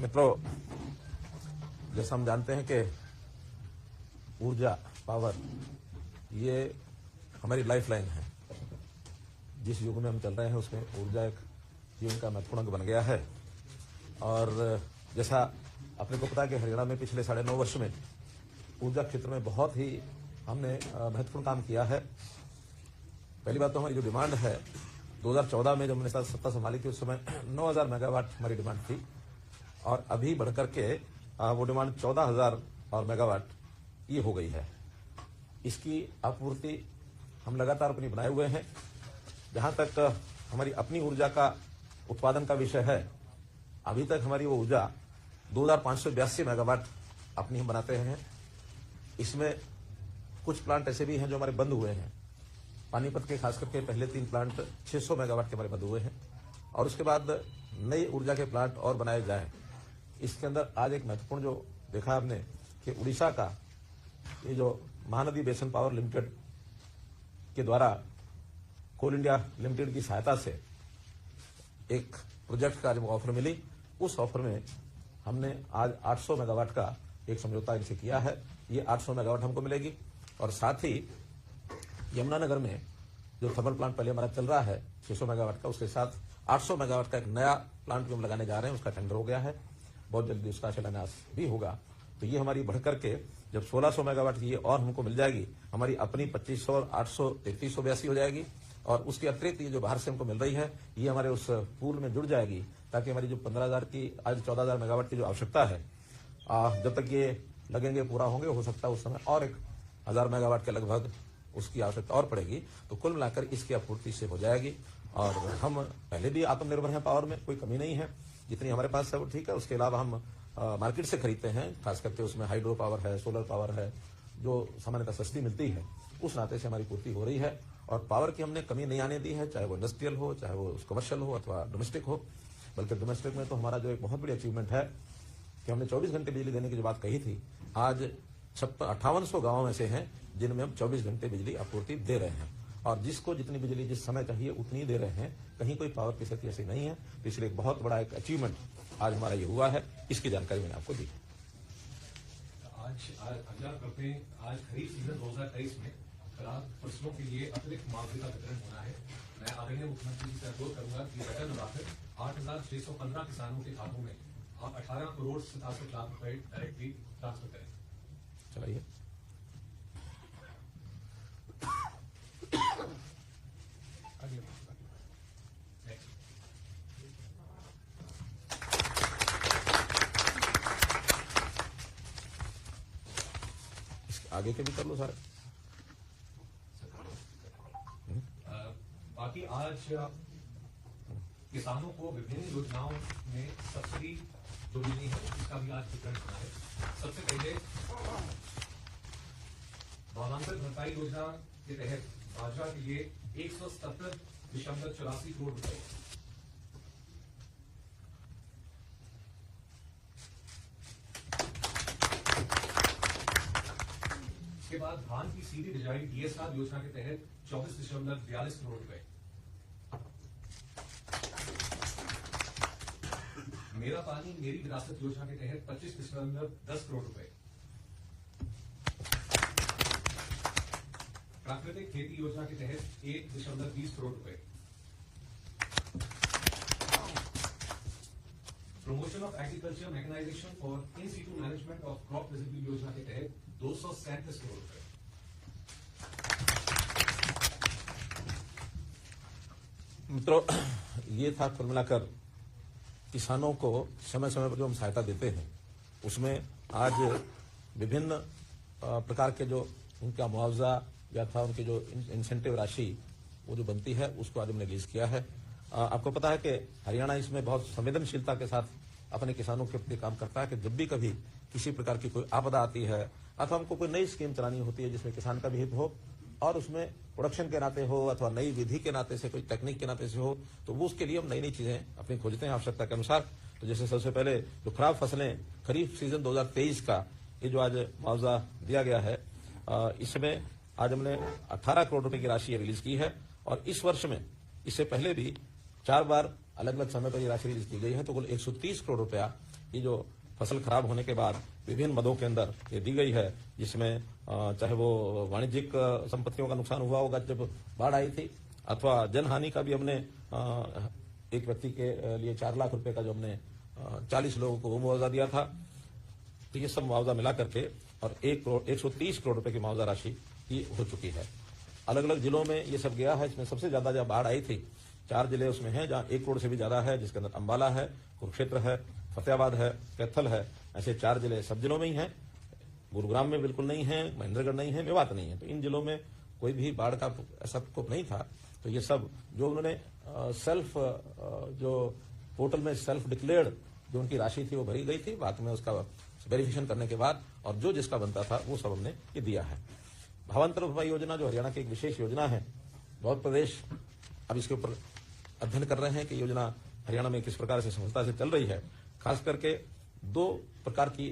मित्रों, जैसा हम जानते हैं कि ऊर्जा, पावर, ये हमारी लाइफलाइन है। जिस युग में हम चल रहे हैं उसमें ऊर्जा एक जीवन का महत्वपूर्ण अंग बन गया है। और जैसा अपने को पता है कि हरियाणा में पिछले 9.5 वर्ष में ऊर्जा क्षेत्र में बहुत ही हमने महत्वपूर्ण काम किया है। पहली बात तो हमारी जो डिमांड है, 2014 में जब हमने सत्ता संभाली थी उस समय 9000 मेगावाट हमारी डिमांड थी, और अभी बढ़कर के वो डिमांड 14000 और मेगावाट ये हो गई है। इसकी आपूर्ति हम लगातार अपनी बनाए हुए हैं। जहां तक हमारी अपनी ऊर्जा का उत्पादन का विषय है, अभी तक हमारी वो ऊर्जा 2582 मेगावाट अपनी हम बनाते हैं। इसमें कुछ प्लांट ऐसे भी हैं जो हमारे बंद हुए हैं। पानीपत के खास करके पहले 3 प्लांट 600 मेगावाट के हमारे बंद हुए हैं, और उसके बाद नई ऊर्जा के प्लांट और बनाए जाए। इसके अंदर आज एक महत्वपूर्ण जो देखा आपने कि उड़ीसा का ये जो महानदी बेसिन पावर लिमिटेड के द्वारा कोल इंडिया लिमिटेड की सहायता से एक प्रोजेक्ट का जो ऑफर मिली, उस ऑफर में हमने आज 800 मेगावाट का एक समझौता इनसे किया है। ये 800 मेगावाट हमको मिलेगी, और साथ ही यमुनानगर में जो थर्मल प्लांट पहले हमारा चल रहा है 600 मेगावाट का, उसके साथ 800 मेगावाट का एक नया प्लांट भी हम लगाने जा रहे हैं। उसका टेंडर हो गया है, बहुत जल्दी उसका शिलान्यास भी होगा। तो ये हमारी बढ़कर के जब 1600 मेगावाट की ये और हमको मिल जाएगी, हमारी अपनी 2500 और 800 3382 हो जाएगी, और उसके अतिरिक्त ये जो बाहर से हमको मिल रही है ये हमारे उस पूल में जुड़ जाएगी, ताकि हमारी जो 15000 की आज 14000 मेगावाट की जो आवश्यकता है, जब तक ये लगेंगे पूरा होंगे, हो सकता है उस समय और 1000 मेगावाट के लगभग उसकी आवश्यकता और पड़ेगी। तो कुल मिलाकर इसकी आपूर्ति से हो जाएगी। और हम पहले भी आत्मनिर्भर हैं, पावर में कोई कमी नहीं है। जितनी हमारे पास है वो ठीक है। उसके अलावा हम मार्केट से खरीदते हैं, खास करके उसमें हाइड्रो पावर है, सोलर पावर है, जो सामान्यतः सस्ती मिलती है। उस नाते से हमारी पूर्ति हो रही है, और पावर की हमने कमी नहीं आने दी है, चाहे वो इंडस्ट्रियल हो, चाहे वो कमर्शियल हो अथवा डोमेस्टिक हो। बल्कि डोमेस्टिक में तो हमारा जो एक बहुत बड़ी अचीवमेंट है कि हमने 24 घंटे बिजली देने की जो बात कही थी, आज 5800 गाँव ऐसे हैं जिनमें हम 24 घंटे बिजली आपूर्ति दे रहे हैं, और जिसको जितनी बिजली जिस समय चाहिए उतनी दे रहे हैं। कहीं कोई पावर की स्थिति ऐसी नहीं है। तो इसलिए एक बहुत बड़ा एक अचीवमेंट आज हमारा ये हुआ है। इसकी जानकारी मैंने आपको दी। आज खरीफ सीजन 2023 में खराब फसलों के लिए अतिरिक्त मुआवजे का वितरण होना है। मैं आदरणीय मुख्यमंत्री जी से अनुरोध करूंगा कि रकम बढ़ाकर 8615 किसानों के खातों में आप 18 करोड़ 67 लाख रुपए डायरेक्टली ट्रांसफर करें। चलिए, आगे के भी कर लो सारे। बाकी आज किसानों को विभिन्न योजनाओं में सब्सिडी जो मिली है इसका भी आज वितरण होना है। सबसे पहले भावांतर भरपाई योजना के तहत बाजरा के लिए 177.84 करोड़ रुपए, इसके बाद धान की सीधी बिजाई डीएसआर योजना के तहत 24.42 करोड़ रुपए, मेरा पानी मेरी विरासत योजना के तहत 25.10 करोड़ रुपए, प्राकृतिक खेती योजना के तहत 1.20 करोड़ रुपए, promotion of agriculture mechanisation for in situ management of crop visibility योजना के तहत 237 करोड़ रुपए। मित्रों, ये था कुल मिलाकर किसानों को समय समय पर जो हम सहायता देते हैं, उसमें आज विभिन्न प्रकार के जो उनका मुआवजा या था उनकी जो इंसेंटिव राशि वो जो बनती है उसको आज हमने रिलीज किया है। आपको पता है कि हरियाणा इसमें बहुत संवेदनशीलता के साथ अपने किसानों के प्रति काम करता है कि जब भी कभी किसी प्रकार की कोई आपदा आती है अथवा हमको कोई नई स्कीम चलानी होती है जिसमें किसान का भी हित हो और उसमें प्रोडक्शन के नाते हो अथवा नई विधि के नाते से, कोई टेक्निक के नाते से हो, तो वो उसके लिए हम नई नई चीजें अपनी खोजते हैं आवश्यकता के अनुसार। तो जैसे सबसे पहले जो खराब फसलें खरीफ सीजन 2023 का ये जो आज मुआवजा दिया गया है, इसमें आज हमने 18 करोड़ रुपए की राशि रिलीज की है, और इस वर्ष में इससे पहले भी 4 बार अलग अलग समय पर ये राशि रिलीज की गई है, तो कुल 130 करोड़ रुपया ये जो फसल खराब होने के बाद विभिन्न मदों के अंदर ये दी गई है, जिसमें चाहे वो वाणिज्यिक संपत्तियों का नुकसान हुआ होगा जब बाढ़ आई थी, अथवा जनहानि का भी हमने एक व्यक्ति के लिए 4 लाख रुपए का जो हमने 40 लोगों को मुआवजा दिया था, तो ये सब मुआवजा मिला करके और 130 करोड़ रुपए की मुआवजा राशि ये हो चुकी है। अलग अलग जिलों में ये सब गया है। इसमें सबसे ज्यादा जब बाढ़ आई थी 4 जिले उसमें हैं जहां 1 करोड़ से भी ज्यादा है, जिसके अंदर अंबाला है, कुरुक्षेत्र है, फतेहाबाद है, कैथल है। ऐसे 4 जिले सब जिलों में ही हैं। गुरुग्राम में बिल्कुल नहीं है, महेंद्रगढ़ नहीं है, मेवात नहीं है। तो इन जिलों में कोई भी बाढ़ का ऐसा प्रकोप नहीं था। तो ये सब जो उन्होंने सेल्फ जो पोर्टल में सेल्फ डिक्लेयर्ड जो उनकी राशि थी वो भरी गई थी, बाद में उसका वेरिफिकेशन करने के बाद और जो जिसका बनता था वो सब हमने ये दिया है। भावांतर भरपाई योजना जो हरियाणा की एक विशेष योजना है, बहुत प्रदेश अब इसके ऊपर अध्ययन कर रहे हैं कि योजना हरियाणा में किस प्रकार से सफलता से चल रही है। खास करके 2 प्रकार की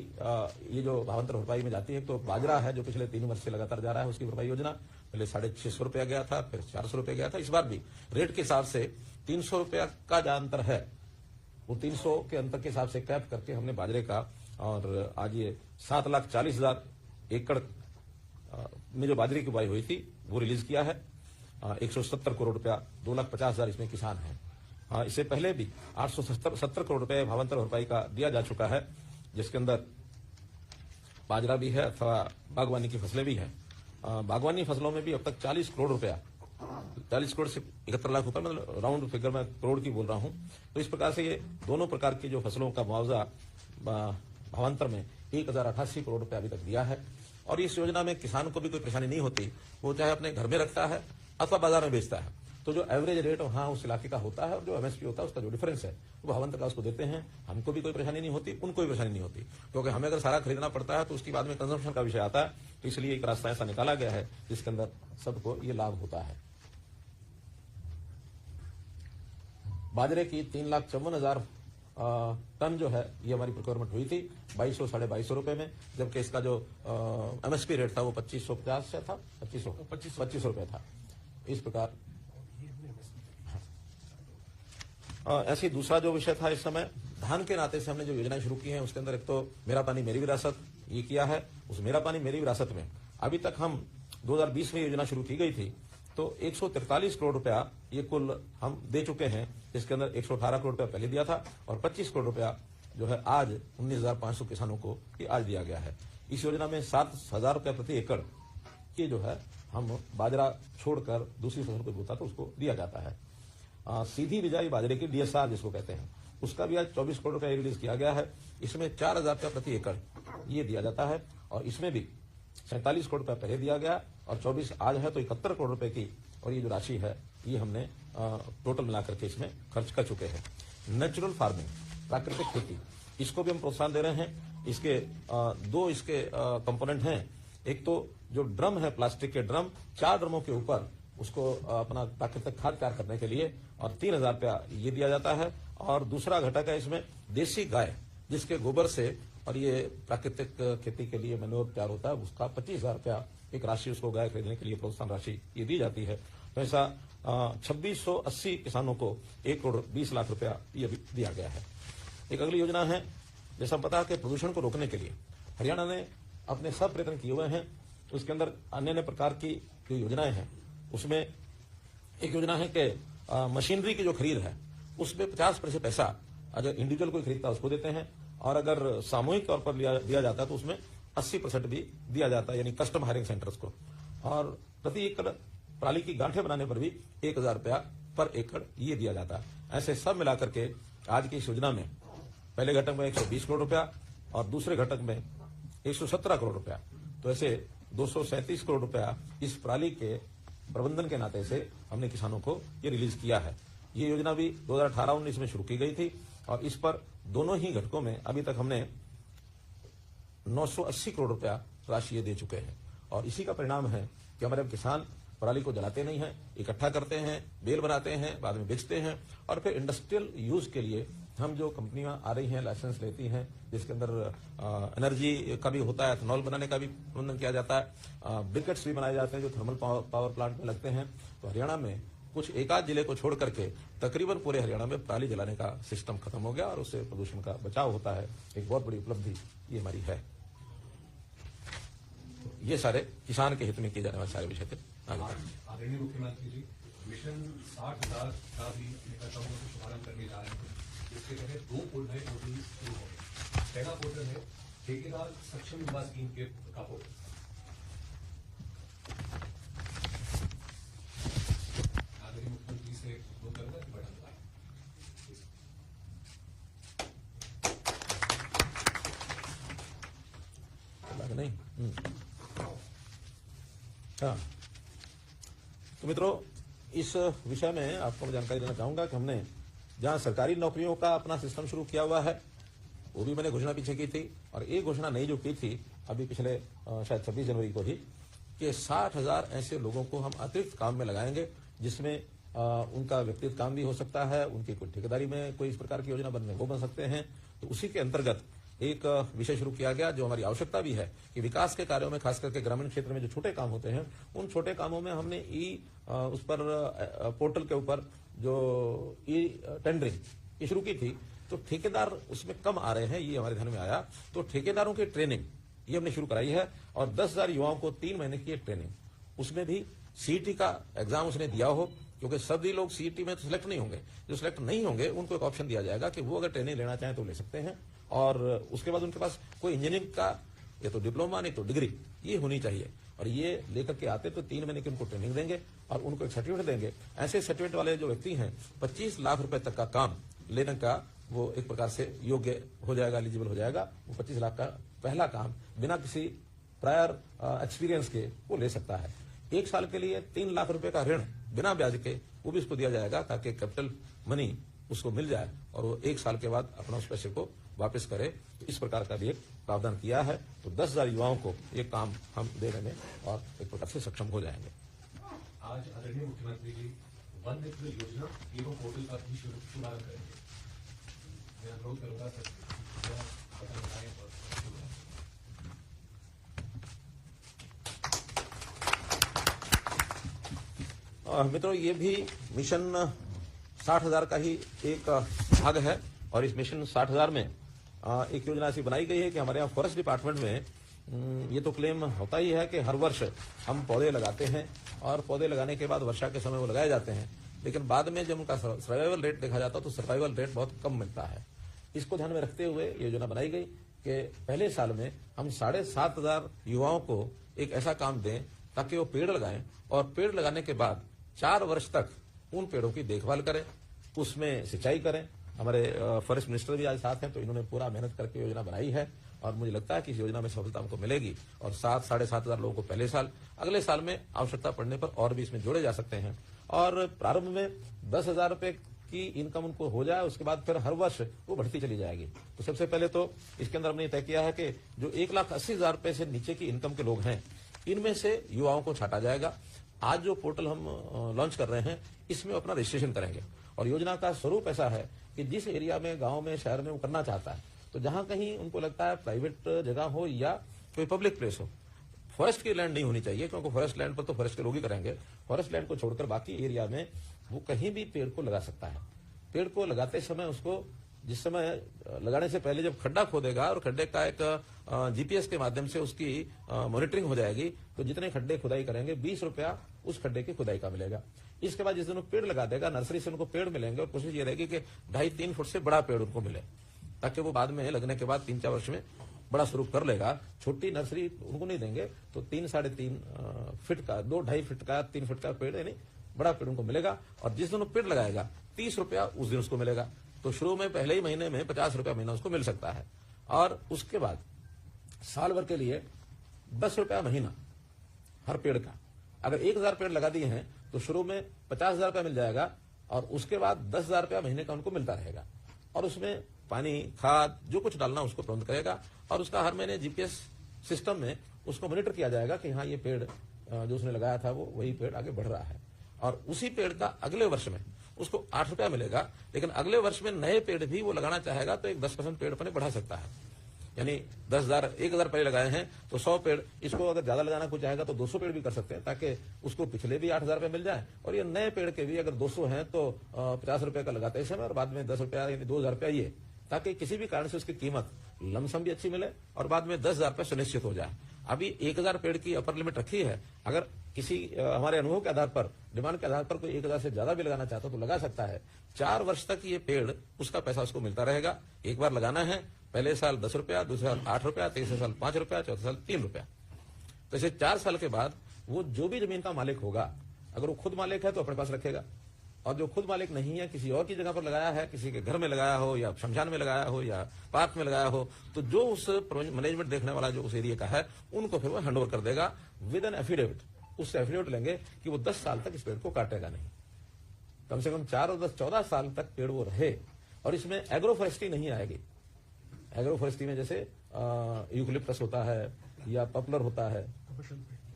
ये जो भावांतर भरपाई में जाती है। तो बाजरा है जो पिछले 3 वर्ष से लगातार जा रहा है, उसकी भरपाई योजना पहले 650 रुपया गया था, फिर 400 रुपया गया था। इस बार भी रेट के हिसाब से 300 रुपया का जो अंतर है वो 300 के अंतर के हिसाब से कैप करके हमने बाजरे का, और आज ये 7,40,000 एकड़ में जो बाजरे की बुआई हुई थी वो रिलीज किया है। 170 करोड़ रुपया, 2,50,000 इसमें किसान हैं। इससे पहले भी 870 करोड़ रुपए भावांतर भरपाई का दिया जा चुका है, जिसके अंदर बाजरा भी है अथवा बागवानी की फसलें भी हैं। बागवानी फसलों में भी अब तक 40 करोड़ रुपया, 40 करोड़ से 71 लाख रुपए, मतलब राउंड फिगर में करोड़ की बोल रहा हूं। तो इस प्रकार से ये दोनों प्रकार की जो फसलों का मुआवजा भावांतर में 1088 करोड़ रुपया अभी तक दिया है। और इस योजना में किसान को भी कोई परेशानी नहीं होती, वो चाहे अपने घर में रखता है अथवा बाजार में बेचता है। तो जो एवरेज रेट वहां उस इलाके का होता है और जो एमएसपी होता है उसका जो डिफरेंस है वो भावांतर का उसको देते हैं। हमको भी कोई परेशानी नहीं होती, उनको भी परेशानी नहीं होती, क्योंकि हमें अगर सारा खरीदना पड़ता है तो उसके बाद में कंजम्पशन का विषय आता है। तो इसलिए एक रास्ता ऐसा निकाला गया है जिसके अंदर सबको ये लाभ होता है। बाजरे की 3,54,000 टन जो है ये हमारी प्रोक्योरमेंट हुई थी 2200 साढ़े 2200 रुपए में, जबकि इसका जो एमएसपी रेट था वो 2550 से था, 25 रुपए था। इस प्रकार ऐसे ही दूसरा जो विषय था, इस समय धान के नाते से हमने जो योजनाएं शुरू की हैं उसके अंदर एक तो मेरा पानी मेरी विरासत ये किया है। उस मेरा पानी मेरी विरासत में अभी तक हम 2020 में योजना शुरू की गई थी तो 143 करोड़ रुपया ये कुल हम दे चुके हैं। इसके अंदर 118 करोड़ रुपया पहले दिया था और 25 करोड़ रुपया जो है आज 19,500 किसानों को ये आज दिया गया है। इस योजना में 7,000 रुपया प्रति एकड़ ये जो है हम बाजरा छोड़कर दूसरी फसल को बोता तो उसको दिया जाता है। सीधी बिजाई बाजरे की डीएसआर जिसको कहते हैं उसका भी आज 24 करोड़ रुपया रिलीज किया गया है। इसमें 4,000 रुपया प्रति एकड़ ये दिया जाता है और इसमें भी 47 करोड़ रुपया पहले दिया गया और 24 आज है तो 71 करोड़ रुपए की और ये जो राशि है ये हमने टोटल मिलाकर के इसमें खर्च कर चुके हैं। नेचुरल फार्मिंग प्राकृतिक खेती इसको भी हम प्रोत्साहन दे रहे हैं। इसके 2 इसके कंपोनेंट हैं। एक तो जो ड्रम है प्लास्टिक के ड्रम, 4 ड्रमों के ऊपर उसको अपना प्राकृतिक खाद तैयार करने के लिए और 3,000 रुपया ये दिया जाता है। और दूसरा घटक है इसमें देसी गाय जिसके गोबर से और ये प्राकृतिक खेती के लिए मैन्योर तैयार होता है, उसका 25,000 रुपया एक राशि उसको गाय खरीदने के लिए प्रोत्साहन राशि ये दी जाती है। तो ऐसा 2680 किसानों को 1 करोड़ 20 लाख रुपया ये भी दिया गया है। एक अगली योजना है, जैसा पता है कि प्रदूषण को रोकने के लिए हरियाणा ने अपने सब प्रयत्न किए हुए हैं। उसके अंदर अन्य प्रकार की जो योजनाएं हैं उसमें एक योजना है कि मशीनरी की जो खरीद है उसमें 50% पैसा अगर इंडिविजुअल कोई खरीदता है उसको देते हैं और अगर सामूहिक तौर पर दिया जाता है तो उसमें 80% भी दिया जाता है, यानी कस्टम हायरिंग सेंटर्स को। और प्रति एकड़ पराली की गांठें बनाने पर भी 1,000 रुपया पर एकड़ ये दिया जाता है। ऐसे सब मिलाकर के आज की इस योजना में पहले घटक में 120 करोड़ रुपया और दूसरे घटक में 117 करोड़ रुपया, तो ऐसे 237 करोड़ रुपया इस पराली के प्रबंधन के नाते से हमने किसानों को ये रिलीज किया है। ये योजना भी 2018-19 में शुरू की गई थी और इस पर दोनों ही घटकों में अभी तक हमने 980 करोड़ रुपया राशि ये दे चुके हैं। और इसी का परिणाम है कि हमारे किसान पराली को जलाते नहीं हैं, इकट्ठा करते हैं, बेल बनाते हैं, बाद में बेचते हैं और फिर इंडस्ट्रियल यूज के लिए हम जो कंपनियां आ रही हैं लाइसेंस लेती हैं जिसके अंदर एनर्जी का भी होता है, एथेनॉल बनाने का भी प्रबंधन किया जाता है, ब्रिकेट्स भी बनाए जाते हैं जो थर्मल पावर प्लांट में लगते हैं। तो हरियाणा में कुछ एकाध जिले को छोड़ करके तकरीबन पूरे हरियाणा में पराली जलाने का सिस्टम खत्म हो गया और उससे प्रदूषण का बचाव होता है। एक बहुत बड़ी उपलब्धि ये हमारी है। ये सारे किसान के हित में किए जाने वाले सारे विषय थे। आदरणीय मुख्यमंत्री जी, मिशन 60,000 का भी कार्यक्रमों से शुभारंभ करने जा रहे हैं, जिसके तहत 2 नए पोर्टल शुरू होंगे। पहला पोर्टल है ठेकेदार सक्षम युवा स्कीम के का पोर्टल। आदरणीय मुख्यमंत्री से अनुरोध करूंगा कि बटन दबाएं। नहीं हाँ, तो मित्रों, इस विषय में आपको मैं जानकारी देना चाहूंगा कि हमने जहां सरकारी नौकरियों का अपना सिस्टम शुरू किया हुआ है, वो भी मैंने घोषणा पीछे की थी, और एक घोषणा नई जो की थी अभी पिछले शायद 26 जनवरी को ही, कि 60,000 ऐसे लोगों को हम अतिरिक्त काम में लगाएंगे, जिसमें उनका व्यक्तिगत काम भी हो सकता है, उनकी कोई ठेकेदारी में कोई इस प्रकार की योजना बनने वो बन सकते हैं। तो उसी के अंतर्गत एक विषय शुरू किया गया, जो हमारी आवश्यकता भी है कि विकास के कार्यों में, खास करके ग्रामीण क्षेत्र में जो छोटे काम होते हैं, उन छोटे कामों में हमने उस पर पोर्टल के ऊपर जो टेंडरिंग ये शुरू की थी। तो ठेकेदार उसमें कम आ रहे हैं, ये हमारे ध्यान में आया। तो ठेकेदारों की ट्रेनिंग ये हमने शुरू कराई है, और 10,000 युवाओं को 3 महीने की ट्रेनिंग, उसमें भी सीईटी का एग्जाम उसने दिया हो, क्योंकि सभी लोग सीईटी में तो सिलेक्ट नहीं होंगे। जो सिलेक्ट नहीं होंगे उनको एक ऑप्शन दिया जाएगा कि वो अगर ट्रेनिंग लेना चाहें तो ले सकते हैं, और उसके बाद उनके पास कोई इंजीनियरिंग का या तो डिप्लोमा नहीं तो डिग्री ये होनी चाहिए, और ये लेकर के आते तो 3 महीने की उनको ट्रेनिंग देंगे और उनको एक सर्टिफिकेट देंगे। ऐसे सर्टिफिकेट वाले जो व्यक्ति हैं 25 लाख रुपए तक का काम लेने का वो एक प्रकार से योग्य हो जाएगा, एलिजिबल हो जाएगा। वो 25 लाख का पहला काम बिना किसी प्रायर एक्सपीरियंस के वो ले सकता है। 1 साल के लिए 3 लाख रुपए का ऋण बिना ब्याज के वो भी उसको दिया जाएगा, ताकि कैपिटल मनी उसको मिल जाए और वो 1 साल के बाद अपना उस पैसे को वापस करे। तो इस प्रकार का भी एक प्रावधान किया है। तो 10,000 युवाओं को ये काम हम देने में और एक प्रकार से सक्षम हो जाएंगे। आज आदरणीय मुख्यमंत्री जी वन मित्र योजना एवं पोर्टल का भी शुभारंभ करेंगे। मैं अनुरोध करूंगा सर, बटन दबाएं और मित्रों, ये भी मिशन 60,000 का ही एक भाग है, और इस मिशन 60,000 में एक योजना ऐसी बनाई गई है कि हमारे यहाँ फॉरेस्ट डिपार्टमेंट में ये तो क्लेम होता ही है कि हर वर्ष हम पौधे लगाते हैं, और पौधे लगाने के बाद वर्षा के समय वो लगाए जाते हैं, लेकिन बाद में जब उनका सर्वाइवल रेट देखा जाता है तो सर्वाइवल रेट बहुत कम मिलता है। इसको ध्यान में रखते हुए योजना बनाई गई कि पहले साल में हम 7,500 युवाओं को एक ऐसा काम दें ताकि वो पेड़ लगाएं, और पेड़ लगाने के बाद 4 वर्ष तक उन पेड़ों की देखभाल करें, उसमें सिंचाई करें। हमारे फॉरेस्ट मिनिस्टर भी आज साथ हैं, तो इन्होंने पूरा मेहनत करके योजना बनाई है, और मुझे लगता है कि इस योजना में सफलता हमको मिलेगी। और 7,500 लोगों को पहले साल, अगले साल में आवश्यकता पड़ने पर और भी इसमें जोड़े जा सकते हैं। और प्रारंभ में 10,000 रुपए की इनकम उनको हो जाए, उसके बाद फिर हर वर्ष वो बढ़ती चली जाएगी। तो सबसे पहले तो इसके अंदर हमने तय किया है कि जो 1,80,000 रुपए से नीचे की इनकम के लोग हैं, इनमें से युवाओं को छांटा जाएगा। आज जो पोर्टल हम लॉन्च कर रहे हैं, इसमें अपना रजिस्ट्रेशन करेंगे, और योजना का स्वरूप ऐसा है कि जिस एरिया में, गांव में, शहर में वो करना चाहता है, तो जहां कहीं उनको लगता है प्राइवेट जगह हो या कोई पब्लिक प्लेस हो, फॉरेस्ट की लैंड नहीं होनी चाहिए, क्योंकि फॉरेस्ट लैंड पर तो फॉरेस्ट के लोग ही करेंगे। फॉरेस्ट लैंड को छोड़कर बाकी एरिया में वो कहीं भी पेड़ को लगा सकता है। पेड़ को लगाते समय उसको जिस समय लगाने से पहले जब खड्डा खोदेगा और खड्डे का एक जीपीएस के माध्यम से उसकी मॉनिटरिंग हो जाएगी, तो जितने खड्डे खुदाई करेंगे 20 रुपया उस खड्डे की खुदाई का मिलेगा। इसके बाद जिस दिन पेड़ लगा देगा, नर्सरी से उनको पेड़ मिलेंगे, और कोशिश ये रहेगी कि 2.5-3 फुट से बड़ा पेड़ उनको मिले, ताकि वो बाद में लगने के बाद 3-4 वर्ष में बड़ा स्वरूप कर लेगा। छोटी नर्सरी उनको नहीं देंगे, तो 3-3.5 फीट का, 2-2.5 फीट का, 3 फीट का पेड़, यानी बड़ा पेड़ उनको मिलेगा। और जिस दिन वो पेड़ लगाएगा 30 रुपया उस दिन उसको मिलेगा। तो शुरू में पहले ही महीने में 50 रुपया महीना उसको मिल सकता है, और उसके बाद साल भर के लिए 10 रुपया महीना हर पेड़ का। अगर 1,000 पेड़ लगा दिए हैं तो शुरू में 50,000 रुपया मिल जाएगा, और उसके बाद 10,000 रुपया महीने का उनको मिलता रहेगा। और उसमें पानी, खाद, जो कुछ डालना उसको प्रबंध करेगा, और उसका हर महीने जीपीएस सिस्टम में उसको मॉनिटर किया जाएगा कि हाँ, ये पेड़ जो उसने लगाया था वो वही पेड़ आगे बढ़ रहा है। और उसी पेड़ का अगले वर्ष में उसको 8 रुपया मिलेगा, लेकिन अगले वर्ष में नए पेड़ भी वो लगाना चाहेगा तो एक 10% पेड़ अपने बढ़ा सकता है। यानी 10,000 1,000 पहले लगाए हैं तो 100 पेड़, इसको अगर ज्यादा लगाना कोई चाहेगा तो 200 पेड़ भी कर सकते हैं, ताकि उसको पिछले भी 8,000 रुपये मिल जाए, और ये नए पेड़ के भी अगर 200 हैं तो 50 रुपए का लगाते हैं समय, और बाद में 10 रुपया यानी 2,000 रुपया ये, ताकि किसी भी कारण से उसकी कीमत लमसम भी अच्छी मिले और बाद में 10,000 रुपये सुनिश्चित हो जाए। अभी 1,000 पेड़ की अपर लिमिट रखी है, अगर किसी हमारे अनुभव के आधार पर, डिमांड के आधार पर कोई 1,000 से ज्यादा भी लगाना चाहता है तो लगा सकता है। 4 वर्ष तक ये पेड़, उसका पैसा उसको मिलता रहेगा। एक बार लगाना है, पहले साल 10 रुपया, दूसरे साल 8 रुपया, तीसरे साल 5 रुपया, चौथे साल 3 रुपया। तो इसे 4 साल के बाद वो जो भी जमीन का मालिक होगा, अगर वो खुद मालिक है तो अपने पास रखेगा, और जो खुद मालिक नहीं है, किसी और की जगह पर लगाया है, किसी के घर में लगाया हो या शमशान में लगाया हो या पार्क में लगाया हो, तो जो उस मैनेजमेंट देखने वाला जो उस एरिया का है, उनको फिर वो हैंड ओवर कर देगा विद एन एफिडेविट। उससे एफिडेविट लेंगे कि वो 10 साल तक इस पेड़ को काटेगा नहीं, कम से कम 4 और 10 14 साल तक पेड़ वो रहे। और इसमें एग्रो फॉरेस्ट्री नहीं आएगी। एग्रो फॉरेस्ट्री में जैसे यूकलिप्टस होता है या पॉपुलर होता है,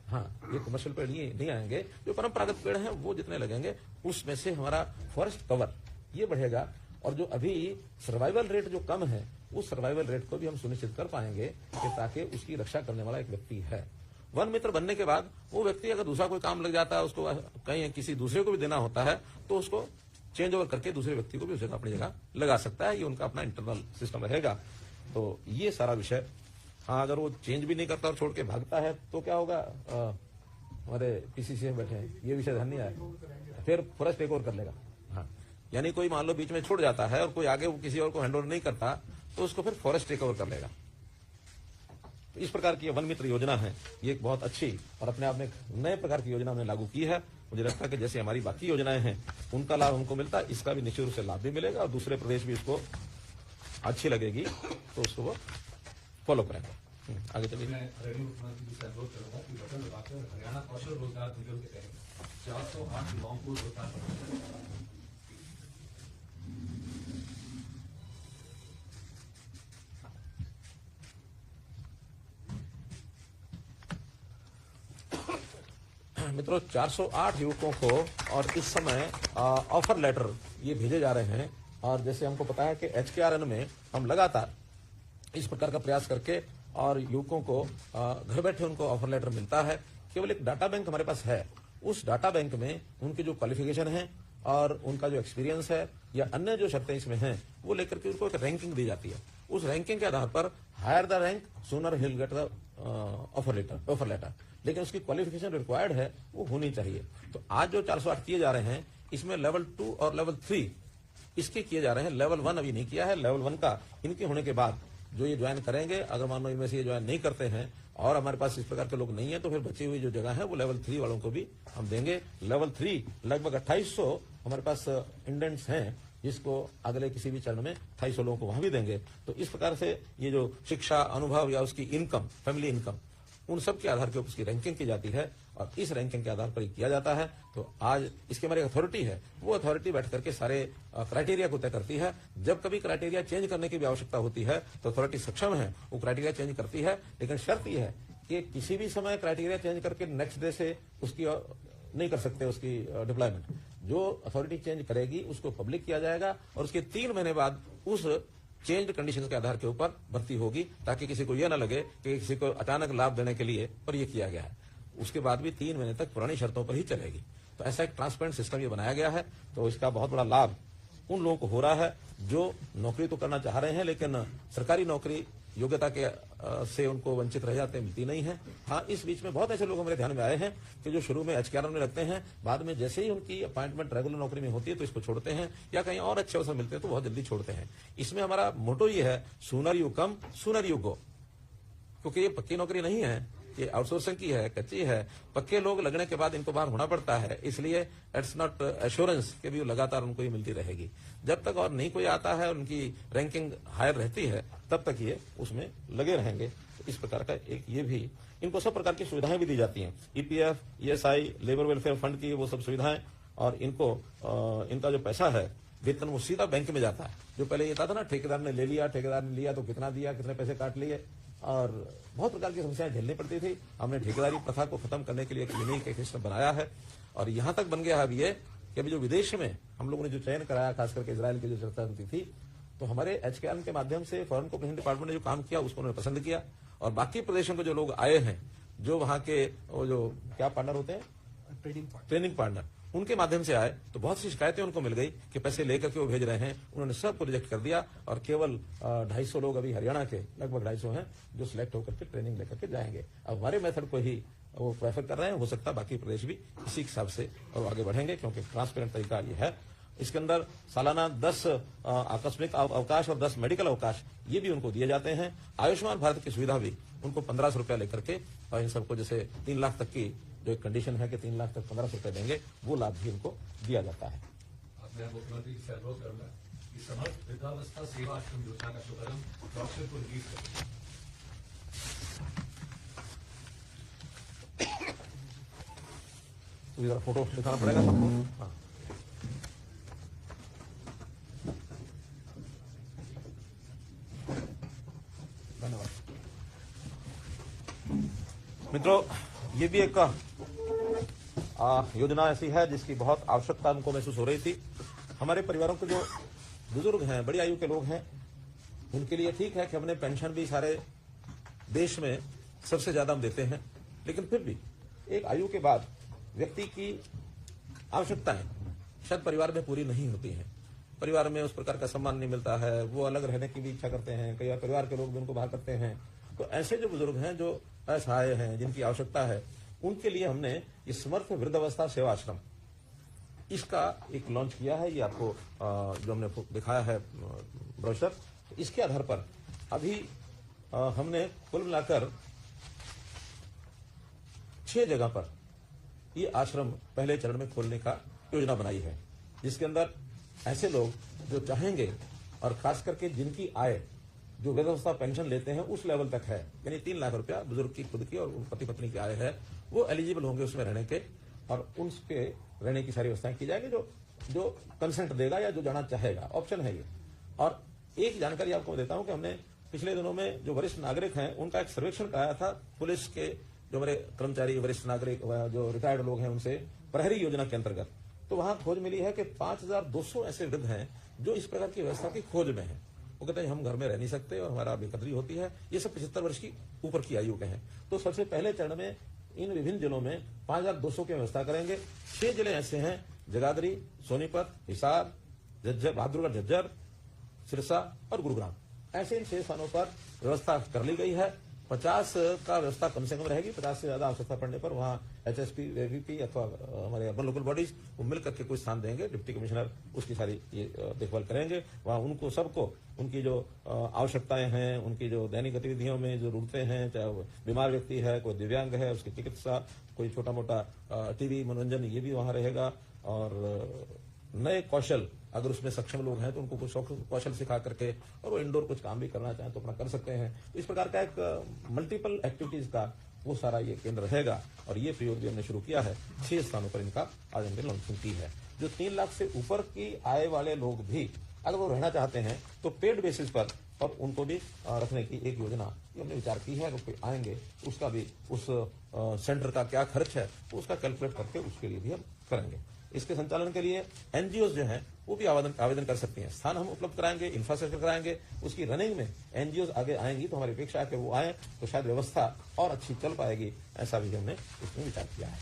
हाँ, ये कमर्शियल पेड़ नहीं आएंगे। जो परंपरागत पेड़ हैं वो जितने लगेंगे, उसमें से हमारा फॉरेस्ट कवर ये बढ़ेगा। और जो अभी सर्वाइवल रेट जो कम है, उस सर्वाइवल रेट को भी हम सुनिश्चित कर पाएंगे कि ताकि उसकी रक्षा करने वाला एक व्यक्ति है। वन मित्र बनने के बाद वो व्यक्ति अगर दूसरा कोई काम लग जाता है, उसको कहीं किसी दूसरे को भी देना होता है, तो उसको चेंज ओवर करके दूसरे व्यक्ति को भी उसे अपनी जगह लगा सकता है। ये उनका अपना इंटरनल सिस्टम रहेगा। तो ये सारा विषय, हाँ, अगर वो चेंज भी नहीं करता और छोड़ के भागता है तो क्या होगा? हमारे पीसीसी में बैठे हैं, ये विषय ध्यान नहीं आया, फिर फॉरेस्ट टेक ओवर कर लेगा। हाँ, यानी कोई मान लो बीच में छोड़ जाता है और कोई आगे किसी और को हैंड ओवर नहीं करता, तो उसको फिर फॉरेस्ट टेक ओवर कर लेगा। तो इस प्रकार की वन मित्र योजना है, ये एक बहुत अच्छी और अपने आप में एक नए प्रकार की योजना हमने लागू की है। मुझे लगता है कि जैसे हमारी बाकी योजनाएं हैं उनका लाभ हमको मिलता है, इसका भी निश्चित रूप से लाभ भी मिलेगा और दूसरे प्रदेश भी इसको अच्छी लगेगी तो उसको वो फॉलो करेंगे। आगे चलिए। मैं रेवेन्यू मुख्यमंत्री जी से अनुरोध करूंगा कि बटन दबाकर हरियाणा कौशल रोजगार निगम के तहत 408 युवाओं को रोजगार प्रदान करें। मित्रों, 408 युवकों को और इस समय ऑफर लेटर ये भेजे जा रहे हैं। और जैसे हमको पता है कि HKRN में हम लगातार इस प्रकार का प्रयास करके और युवकों को घर बैठे उनको ऑफर लेटर मिलता है। केवल एक डाटा बैंक हमारे पास है, उस डाटा बैंक में उनकी जो क्वालिफिकेशन है और उनका जो एक्सपीरियंस है या अन्य जो शर्तें इसमें हैं, वो लेकर के उनको एक रैंकिंग दी जाती है। उस रैंकिंग के आधार पर higher the rank sooner he'll get the offer letter, लेकिन उसकी क्वालिफिकेशन रिक्वायर्ड है वो होनी चाहिए। तो आज जो 408 किए जा रहे हैं, इसमें लेवल 2 और लेवल 3 इसके किए जा रहे हैं। लेवल 1 अभी नहीं किया है। लेवल 1 का इनके होने के बाद जो ये ज्वाइन करेंगे, अगर मान लो इनमें से ये ज्वाइन नहीं करते हैं और हमारे पास इस प्रकार के लोग नहीं है, तो फिर बची हुई जो जगह है वो लेवल 3 वालों को भी हम देंगे। लेवल 3 लगभग 2800 हमारे पास इंडेंट्स हैं, जिसको अगले किसी भी चरण में 2800 लोगों को वहां भी देंगे। तो इस प्रकार से ये जो शिक्षा, अनुभव या उसकी इनकम, फैमिली इनकम, उन सब के आधार पर उसकी रैंकिंग की जाती है और इस रैंकिंग के आधार पर किया जाता है। तो आज इसकी हमारी अथॉरिटी है, वो अथॉरिटी बैठ करके सारे क्राइटेरिया को तय करती है। जब कभी क्राइटेरिया चेंज करने की भी आवश्यकता होती है तो अथॉरिटी सक्षम है, वो क्राइटेरिया चेंज करती है। लेकिन शर्त यह है कि किसी भी समय क्राइटेरिया चेंज करके नेक्स्ट डे से उसकी नहीं कर सकते उसकी डिप्लॉयमेंट। जो अथॉरिटी चेंज करेगी उसको पब्लिक किया जाएगा और उसके 3 महीने बाद उस चेंज कंडीशन के आधार के ऊपर भर्ती होगी, ताकि किसी को यह ना लगे कि किसी को अचानक लाभ देने के लिए और ये किया गया है। उसके बाद भी 3 महीने तक पुरानी शर्तों पर ही चलेगी। तो ऐसा एक ट्रांसपेरेंट सिस्टम ये बनाया गया है। तो इसका बहुत बड़ा लाभ उन लोगों को हो रहा है जो नौकरी तो करना चाह रहे हैं, लेकिन सरकारी नौकरी योग्यता के से उनको वंचित रह जाते, मिलती नहीं है। हाँ, इस बीच में बहुत ऐसे लोग हमारे ध्यान में आए हैं कि जो शुरू में HKRN में लगते हैं, बाद में जैसे ही उनकी अपॉइंटमेंट रेगुलर नौकरी में होती है तो इसको छोड़ते हैं, या कहीं और अच्छे अवसर मिलते हैं तो बहुत जल्दी छोड़ते हैं। इसमें हमारा मोटो ये है, sooner you come sooner you go, क्योंकि ये पक्की नौकरी नहीं है, ये आउटसोर्सिंग की है, कच्ची है। पक्के लोग लगने के बाद इनको बाहर होना पड़ता है, इसलिए इट्स नॉट एश्योरेंस के भी लगातार उनको ये मिलती रहेगी। जब तक और नहीं कोई आता है, उनकी रैंकिंग हायर रहती है, तब तक ये उसमें लगे रहेंगे। तो इस प्रकार का एक ये भी, इनको सब प्रकार की सुविधाएं भी दी जाती हैं, EPF, ESI, labour welfare fund की वो सब सुविधाएं। और इनको इनका जो पैसा है वेतन, वो सीधा बैंक में जाता है। जो पहले ये था ना, ठेकेदार ने ले लिया, ठेकेदार ने लिया तो कितना दिया, कितने पैसे काट लिए, और बहुत प्रकार की समस्याएं झेलनी पड़ती थी। हमने ठेकेदारी प्रथा को खत्म करने के लिए एक यूनिक सिस्टम बनाया है और यहां तक बन गया है अभी ये कि अभी जो विदेश में हम लोगों ने जो चयन कराया, खास करके इजराइल की जो चर्चा होती थी, तो हमारे एचकेएल के माध्यम से फॉरेन कोऑपरेशन डिपार्टमेंट ने जो काम किया उसको उन्होंने पसंद किया, और बाकी प्रदेशों के जो लोग आए हैं, जो वहां के वो जो क्या पार्टनर होते हैं, ट्रेनिंग पार्टनर, उनके माध्यम से आए, तो बहुत सी शिकायतें उनको मिल गई कि पैसे लेकर के वो भेज रहे हैं। उन्होंने सबको रिजेक्ट कर दिया और केवल 250 लोग अभी हरियाणा के लगभग 250 हैं जो सिलेक्ट होकर के ट्रेनिंग लेकर के जाएंगे। अब हमारे मेथड को ही वो प्रेफर कर रहे हैं। हो सकता है बाकी प्रदेश भी इसी हिसाब से और आगे बढ़ेंगे, क्योंकि ट्रांसपेरेंट तरीका ये है। इसके अंदर सालाना 10 आकस्मिक अवकाश और 10 मेडिकल अवकाश ये भी उनको दिए जाते हैं। आयुष्मान भारत की सुविधा भी उनको 1500 रुपया लेकर के, और इन सबको जैसे 3 लाख तक की जो एक कंडीशन है कि 3 लाख तक 1500 रुपए देंगे, वो लाभ भी उनको दिया जाता है। मैं मुख्यमंत्री से अनुरोध करूंगा कि समर्थ वृद्धावस्था सेवा आश्रम योजना का शुभारंभ डॉक्टर को रिलीज करें। तो जरा फोटो दिखाना पड़ेगा सबको। हाँ। धन्यवाद मित्रों, ये भी एक योजना ऐसी है जिसकी बहुत आवश्यकता हमको महसूस हो रही थी। हमारे परिवारों के जो बुजुर्ग हैं, बड़ी आयु के लोग हैं, उनके लिए ठीक है कि हमने पेंशन भी सारे देश में सबसे ज्यादा हम देते हैं, लेकिन फिर भी एक आयु के बाद व्यक्ति की आवश्यकताएं शायद परिवार में पूरी नहीं होती हैं। परिवार में उस प्रकार का सम्मान नहीं मिलता है, वो अलग रहने की भी इच्छा करते हैं, कई बार परिवार के लोग भी उनको बाहर करते हैं। तो ऐसे जो बुजुर्ग हैं, जो असहाय हैं, जिनकी आवश्यकता है, उनके लिए हमने ये समर्थ वृद्धावस्था सेवा आश्रम इसका एक लॉन्च किया है। ये आपको जो हमने दिखाया है ब्रोशर, इसके आधार पर अभी हमने कुल मिलाकर 6 जगह पर ये आश्रम पहले चरण में खोलने का योजना बनाई है, जिसके अंदर ऐसे लोग जो चाहेंगे, और खास करके जिनकी आय जो वृद्धावस्था पेंशन लेते हैं उस लेवल तक है, यानी 3 लाख रुपया बुजुर्ग की खुद की और पति पत्नी की आय है, वो एलिजिबल होंगे उसमें रहने के, और उनके रहने की सारी व्यवस्थाएं की जाएगी। जो कंसेंट देगा या जो जाना चाहेगा, ऑप्शन है ये। और एक जानकारी आपको देता हूं कि हमने पिछले दिनों में जो वरिष्ठ नागरिक हैं उनका एक सर्वेक्षण कराया था पुलिस के जो हमारे कर्मचारी, वरिष्ठ नागरिक, जो रिटायर्ड लोग हैं, उनसे प्रहरी योजना के अंतर्गत। तो वहां खोज मिली है कि 5200 ऐसे वृद्ध हैं जो इस प्रकार की व्यवस्था की खोज में हैं। वो कहते हैं हम घर में रह नहीं सकते और हमारा बेकदरी होती है। ये सब 75 वर्ष की ऊपर की आयु के हैं। तो सबसे पहले चरण में इन विभिन्न जिलों में 5200 की व्यवस्था करेंगे। 6 जिले ऐसे हैं, जगाधरी, सोनीपत, हिसार, बहादुरगढ़, झज्जर, सिरसा और गुरुग्राम। ऐसे इन 6 स्थानों पर व्यवस्था कर ली गई है। 50 का व्यवस्था कम से कम रहेगी। 50 से ज्यादा आवश्यकता पड़ने पर वहां एचएसपी, एवीपी अथवा हमारे अर्बन लोकल बॉडीज वो मिल करके कोई स्थान देंगे। डिप्टी कमिश्नर उसकी सारी ये देखभाल करेंगे। वहां उनको सबको उनकी जो आवश्यकताएं हैं, उनकी जो दैनिक गतिविधियों में जो जरूरतें हैं, चाहे वो बीमार व्यक्ति है, कोई दिव्यांग है, उसकी चिकित्सा, कोई छोटा मोटा टीवी मनोरंजन, ये भी वहां रहेगा। और नए कौशल अगर उसमें सक्षम लोग हैं तो उनको कुछ कौशल सिखा करके और वो इंडोर कुछ काम भी करना चाहें तो अपना कर सकते हैं। इस प्रकार का एक मल्टीपल एक्टिविटीज का वो सारा ये केंद्र रहेगा। और ये प्रयोग भी हमने शुरू किया है। 6 स्थानों पर इनका आज हमने लॉन्चिंग की है। जो 3 लाख से ऊपर की आय वाले लोग भी अगर वो रहना चाहते हैं तो पेड बेसिस पर और उनको भी रखने की एक योजना ये हमने विचार की है। अगर कोई आएंगे उसका भी उस सेंटर का क्या खर्च है उसका कैलकुलेट करके उसके लिए भी हम करेंगे। इसके संचालन के लिए एनजीओ जो हैं वो भी आवेदन कर सकती हैं। स्थान हम उपलब्ध कराएंगे, इंफ्रास्ट्रक्चर कराएंगे। उसकी रनिंग में एनजीओ आगे आएंगी तो हमारी अपेक्षा है कि वो आए तो शायद व्यवस्था और अच्छी चल पाएगी। ऐसा भी हमने इसमें विचार किया है।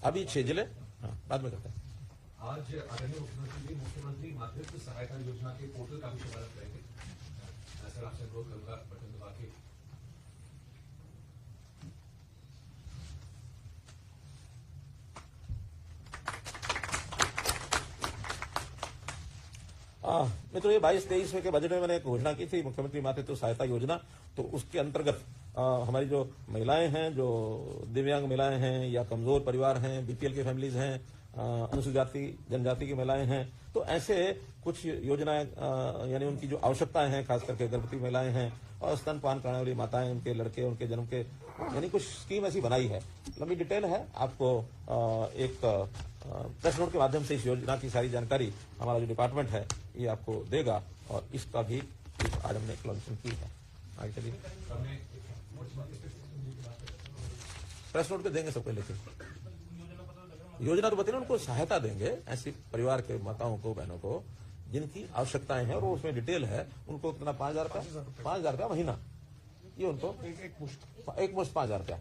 अभी 6 जिले बाद में करते हैं। आज आदरणीय मुख्यमंत्री जी मुख्यमंत्री मातृत्व सहायता योजना के पोर्टल का भी शुभारंभ करेंगे। सर आपसे अनुरोध करूंगा बटन दबा के। मित्रों, ये 22-23 के बजट में मैंने एक घोषणा की थी मुख्यमंत्री मातृत्व सहायता योजना। तो उसके अंतर्गत हमारी जो महिलाएं हैं, जो दिव्यांग महिलाएं हैं या कमजोर परिवार हैं, बीपीएल की फैमिलीज हैं, अनुसूचित जाति जनजाति की महिलाएं हैं, तो ऐसे कुछ योजनाएं यानी उनकी जो आवश्यकताएं हैं, खास करके गर्भवती महिलाएं हैं और स्तनपान कराने वाली माताएं, उनके लड़के, उनके जन्म के, यानी कुछ स्कीम ऐसी बनाई है। लंबी डिटेल है, आपको एक प्रेस नोट के माध्यम से इस योजना की सारी जानकारी हमारा जो डिपार्टमेंट है ये आपको देगा। और इसका भी आज हमने लॉन्चिंग की है। आगे चलिए, प्रेस नोट पे देंगे सबको लेके। योजना तो बताइए, उनको सहायता देंगे ऐसी परिवार के माताओं को, बहनों को जिनकी आवश्यकताएं हैं और वो उसमें डिटेल है, उनको कितना 5,000 रुपया महीना, ये उनको एक मुश्त 5,000 रुपया।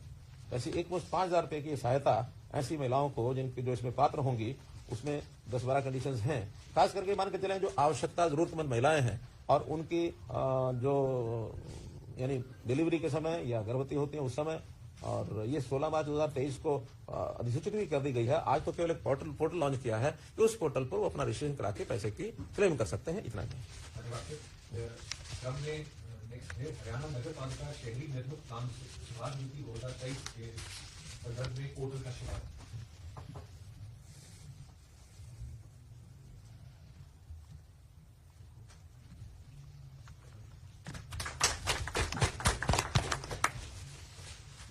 ऐसी एक मुश्त 5,000 रुपये की सहायता ऐसी महिलाओं को जिनकी जो इसमें पात्र होंगी, उसमें 10-12 कंडीशंस हैं। खास करके मान के चलें जो आवश्यकता जरूरतमंद महिलाएं हैं और उनकी जो यानी डिलीवरी के समय या गर्भवती होती हैं उस समय, और ये 16 मार्च 2023 को अधिसूचित भी कर दी गई है। आज तो केवल एक पोर्टल लॉन्च किया है कि उस पोर्टल पर वो अपना रजिस्ट्रेशन करा के पैसे की क्लेम कर सकते हैं, इतना ही। हरियाणा नगर पालिका शहरी नेतृत्व काम सुधार नीति 2023 के संदर्भ में पोर्टल का शुभारंभ।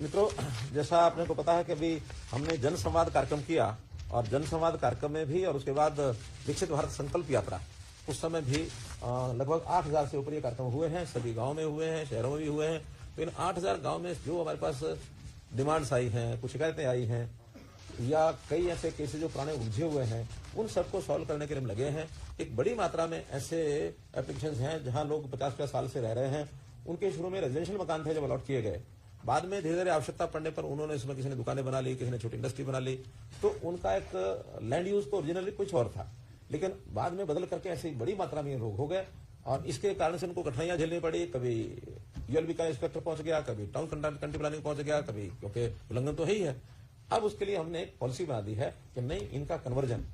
मित्रों, जैसा आपने को पता है कि अभी हमने जन संवाद कार्यक्रम किया, और जन संवाद कार्यक्रम में भी और उसके बाद विकसित भारत संकल्प यात्रा, उस समय भी लगभग 8,000 से ऊपर ये कार्यक्रम हुए हैं। सभी गांव में हुए हैं, शहरों में भी हुए हैं। तो इन 8,000 गांव में जो हमारे पास डिमांड्स आई हैं, कुछ शिकायतें आई हैं, या कई ऐसे केसेस जो पुराने उलझे हुए हैं, उन सबको सॉल्व करने के लिए हम लगे हैं। एक बड़ी मात्रा में ऐसे एप्लीकेशंस हैं जहां लोग 50-50 साल से रह रहे हैं। उनके शुरू में रेजिडेंशियल मकान थे, जब अलॉट किए गए, बाद में धीरे धीरे आवश्यकता पड़ने पर उन्होंने इसमें किसी ने दुकानें बना ली, किसी ने छोटी इंडस्ट्री बना ली। तो उनका एक लैंड यूज तो ओरिजिनली कुछ और था, लेकिन बाद में बदल करके ऐसी बड़ी मात्रा में लोग हो गए, और इसके कारण से उनको कठिनाइयां झेलनी पड़ी। कभी यूएलबी का इंस्पेक्टर पहुंच गया, कभी टाउन कंट्री प्लानिंग पहुंच गया, कभी, क्योंकि उल्लंघन तो है ही है। अब उसके लिए हमने एक पॉलिसी बना दी है कि नहीं, इनका कन्वर्जन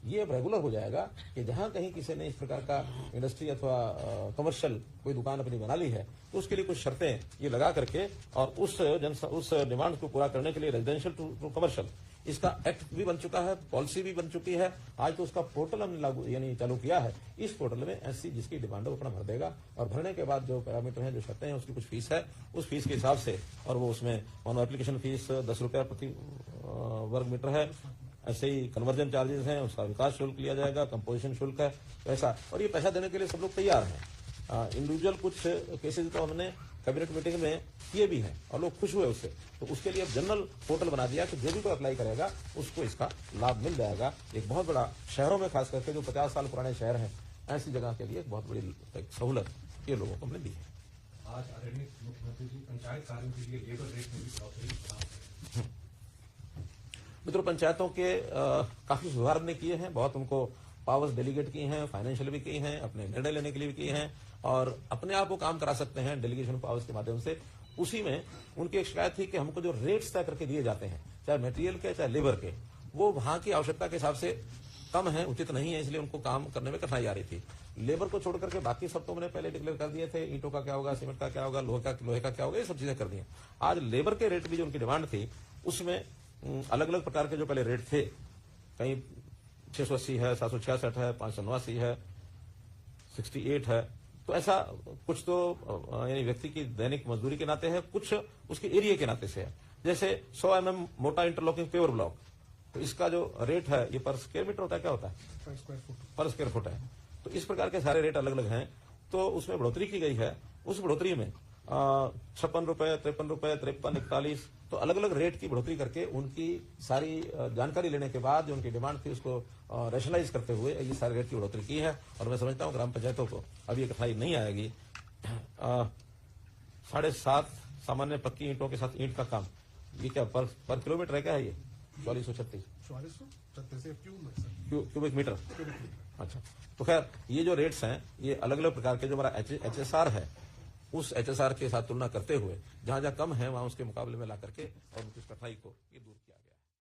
ये अब रेगुलर हो जाएगा कि जहां कहीं किसी ने इस प्रकार का इंडस्ट्री अथवा कमर्शियल कोई दुकान अपनी बना ली है, तो उसके लिए कुछ शर्तें ये लगा करके, और उस डिमांड को पूरा करने के लिए रेजिडेंशियल टू कमर्शियल, इसका एक्ट भी बन चुका है, पॉलिसी भी बन चुकी है। आज तो उसका पोर्टल हमने लागू यानी चालू किया है। इस पोर्टल में ऐसी जिसकी डिमांड है वो अपना भर देगा, और भरने के बाद जो पैरामीटर हैं, जो शर्तें हैं, उसकी कुछ फीस है, उस फीस के हिसाब से, और वो उसमें मानो एप्लीकेशन फीस 10 रुपया प्रति वर्ग मीटर है। ऐसे ही कन्वर्जन चार्जेस हैं, उसका विकास शुल्क लिया जाएगा, कंपोजिशन शुल्क है, पैसा, और ये पैसा देने के लिए सब लोग तैयार हैं। इंडिविजुअल कुछ केसेस तो हमने कैबिनेट मीटिंग में किए भी हैं और लोग खुश हुए उससे। तो उसके लिए अब जनरल पोर्टल बना दिया कि जो भी कोई अप्लाई करेगा उसको इसका लाभ मिल जाएगा। एक बहुत बड़ा, शहरों में खास करके जो 50 साल पुराने शहर हैं, ऐसी जगह के लिए एक बहुत बड़ी सहूलत ये लोगों को हमने दी है। आज आदरणीय मुख्यमंत्री जी पंचायत कार्यों के लिए लेबर रेट में भी बढ़ोतरी। मित्रों, पंचायतों के काफी सुधार हमने किए हैं, बहुत उनको पावर्स डेलीगेट की हैं, फाइनेंशियल भी की हैं, अपने निर्णय लेने के लिए भी की हैं, और अपने आप को काम करा सकते हैं डेलीगेशन पावर्स के माध्यम से। उसी में उनकी एक शिकायत थी कि हमको जो रेट्स तय करके दिए जाते हैं, चाहे मटेरियल के चाहे लेबर के, वो वहां की आवश्यकता के हिसाब से कम है, उचित नहीं है, इसलिए उनको काम करने में कठिनाई आ रही थी। लेबर को छोड़ करके बाकी सब तो हमने पहले डिक्लेयर कर दिए थे, ईंटों का क्या होगा, सीमेंट का क्या होगा, लोहे का क्या होगा, ये सब चीजें कर दी हैं। आज लेबर के रेट भी जो उनकी डिमांड थी, उसमें अलग अलग प्रकार के जो पहले रेट थे, कहीं 680 है, 766 है, 589 है, 68 है, तो ऐसा कुछ तो यानी व्यक्ति की दैनिक मजदूरी के नाते है, कुछ उसके एरिया के नाते से है। जैसे 100 mm मोटा इंटरलॉकिंग पेवर ब्लॉक, तो इसका जो रेट है ये पर स्क्वायर मीटर होता है, क्या होता है, पर स्क्वायर फुट है। तो इस प्रकार के सारे रेट अलग अलग हैं। तो उसमें बढ़ोतरी की गई है। उस बढ़ोतरी में 56 रुपए, 53 रुपए, 53, 41, तो अलग अलग रेट की बढ़ोतरी करके उनकी सारी जानकारी लेने के बाद जो उनकी डिमांड थी उसको रैशनलाइज करते हुए ये सारे रेट की बढ़ोतरी की है। और मैं समझता हूँ ग्राम पंचायतों को अब ये कठिनाई नहीं आएगी। 7.5 सामान्य पक्की ईंटों के साथ ईंट का काम, ये क्या पर किलोमीटर है, क्या है ये 4436 क्यूबिक मीटर। अच्छा, तो खैर ये जो रेट्स हैं ये अलग अलग प्रकार के, जो हमारा HSR है, उस HSR के साथ तुलना करते हुए जहां जहां कम है वहां उसके मुकाबले में ला करके और उनकी कठिनाई को ये दूर किया।